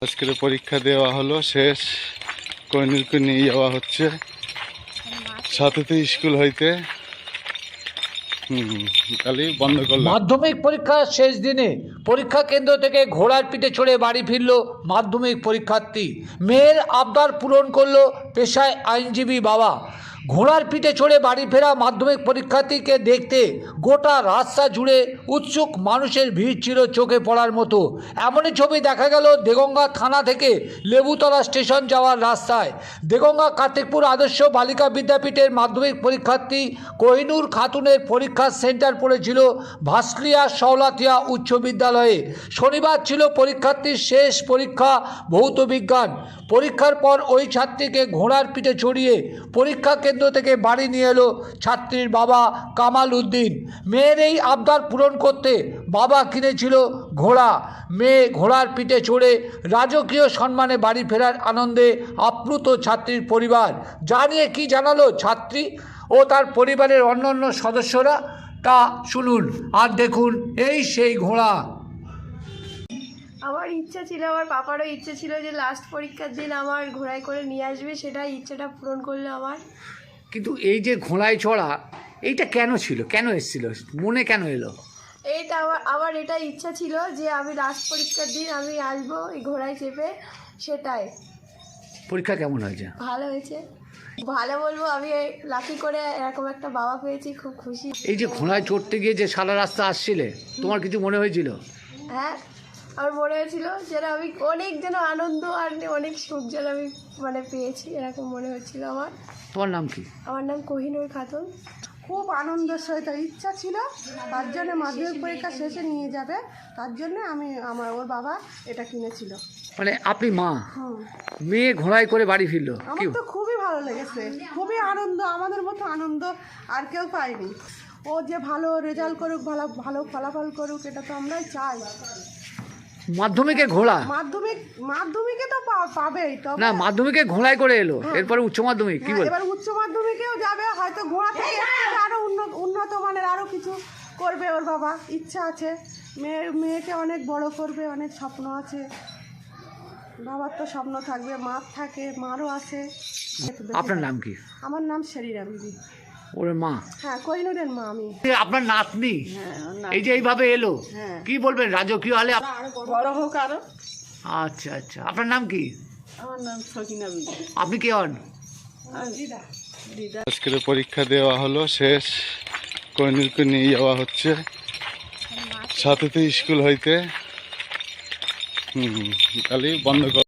আজকের পরীক্ষা দেওয়া হলো শেষ। কোহিনূরকে নিয়ে যাওয়া হচ্ছে সাথে স্কুল হইতে। কালি বন্ধ করলাম। মাধ্যমিক পরীক্ষার শেষ দিনে পরীক্ষা কেন্দ্র থেকে ঘোড়ার পিঠে চড়ে বাড়ি ফিরল মাধ্যমিক পরীক্ষার্থী। মেয়ের আবদার পূরণ করলো পেশায় আইনজীবী বাবা। ঘোড়ার পিঠে চড়ে বাড়ি ফেরা মাধ্যমিক পরীক্ষার্থীকে দেখতে গোটা রাস্তা জুড়ে উৎসুক মানুষের ভিড় ছিল চোখে পড়ার মতো। এমনই ছবি দেখা গেল দেগঙ্গা থানা থেকে লেবুতলা স্টেশন যাওয়ার রাস্তায়। দেগঙ্গা কার্তিকপুর আদর্শ বালিকা বিদ্যাপীঠের মাধ্যমিক পরীক্ষার্থী কোহিনূর খাতুনের পরীক্ষার সেন্টার পড়েছিল ভাসলিয়া শওলাতিয়া উচ্চ বিদ্যালয়ে। শনিবার ছিল পরীক্ষার্থীর শেষ পরীক্ষা ভৌত বিজ্ঞান। পরীক্ষার পর ওই ছাত্রীকে ঘোড়ার পিঠে চড়িয়ে পরীক্ষা কেন্দ্র থেকে বাড়ি নিয়ে এলো ছাত্রীর বাবা কামাল উদ্দিন। মেয়ের এই আবদার পূরণ করতে বাবা কিনেছিল ঘোড়া। মেয়ে ঘোড়ার পিঠে চড়ে রাজকীয় সম্মানে বাড়ি ফেরার আনন্দে আপ্লুত ছাত্রীর পরিবার। যা নিয়ে কী জানালো ছাত্রী ও তার পরিবারের অন্যান্য সদস্যরা তা শুনুন আর দেখুন এই সেই ঘোড়া। আমার ইচ্ছা ছিল, আমার পাপারও ইচ্ছে ছিল যে লাস্ট পরীক্ষার দিন আমার ঘোড়ায় করে নিয়ে আসবে, সেটাই ইচ্ছেটা পূরণ করলো আমার। কিন্তু এই যে ঘোড়ায় চড়া এইটা কেন ছিল, কেন এসেছিল, মনে কেন এলো? এইটা আমার এটা ইচ্ছা ছিল যে আমি লাস্ট পরীক্ষার দিন আমি আসবো এই ঘোড়ায় চেপে, সেটাই। পরীক্ষা কেমন হয়েছে? ভালো হয়েছে, ভালো বলবো। আমি লাকি করে এরকম একটা বাবা পেয়েছি, খুব খুশি। এই যে ঘোড়ায় চড়তে গিয়ে যে সারা রাস্তা আসছিলে তোমার কিছু মনে হয়েছিল? হ্যাঁ, আমার মনে হয়েছিল যেন আমি অনেক যেন আনন্দ আর অনেক সুখ যেন আমি পেয়েছি, এরকম মনে হচ্ছিল আমার। তোমার নাম কি? আমার নাম কোহিনূর খাতুন। খুব আনন্দের সহিত ইচ্ছা ছিল, তার জন্য মাধ্যমিক পরীক্ষা শেষে নিয়ে যাবে, তার জন্য ওর বাবা এটা কিনেছিল। মানে আপনি মা, মেয়ে ঘোড়ায় করে বাড়ি ফিরলো, কি? আমার তো খুবই ভালো লেগেছে, খুবই আনন্দ, আমাদের মতো আনন্দ আর কেউ পায়নি। ও যে ভালো রেজাল্ট করুক, ভালো ফলাফল করুক, এটা তো আমরাই চাই। মাধ্যমিকে ঘোড়া, মাধ্যমিকে তো পাবেই তো না মাধ্যমিকে ঘোড়ায় করে এলো, এরপরে উচ্চ মাধ্যমিক কি বল? এবার উচ্চ মাধ্যমিকেও যাবে, হয়তো ঘোড়া থেকে আরো উন্নত মানের আরো কিছু করবে। ওর বাবা ইচ্ছা আছে, মেয়েকে অনেক বড় করবে, অনেক স্বপ্ন আছে। বাবার তো স্বপ্ন থাকবে, মার থাকে, মারও আছে। আপনার নাম কি? আমার নাম শেরিরা বিবি। ওর মা? হ্যাঁ, কোহিনূরের মা আমি। আপনার নাতনি এই যে এইভাবে এলো, কি বলবেন রাজকীয় হলে? বড় হোক আরো। আচ্ছা আচ্ছা, আপনার নাম কি? আমার নাম সকিনা বিবি। আপনি কে হন? দিদা। আজকের পরীক্ষা দেওয়া হলো শেষ। কোহিনূরকে নিয়ে যাওয়া হচ্ছে সাথে স্কুল হইতে। কালি বন্ধ কর।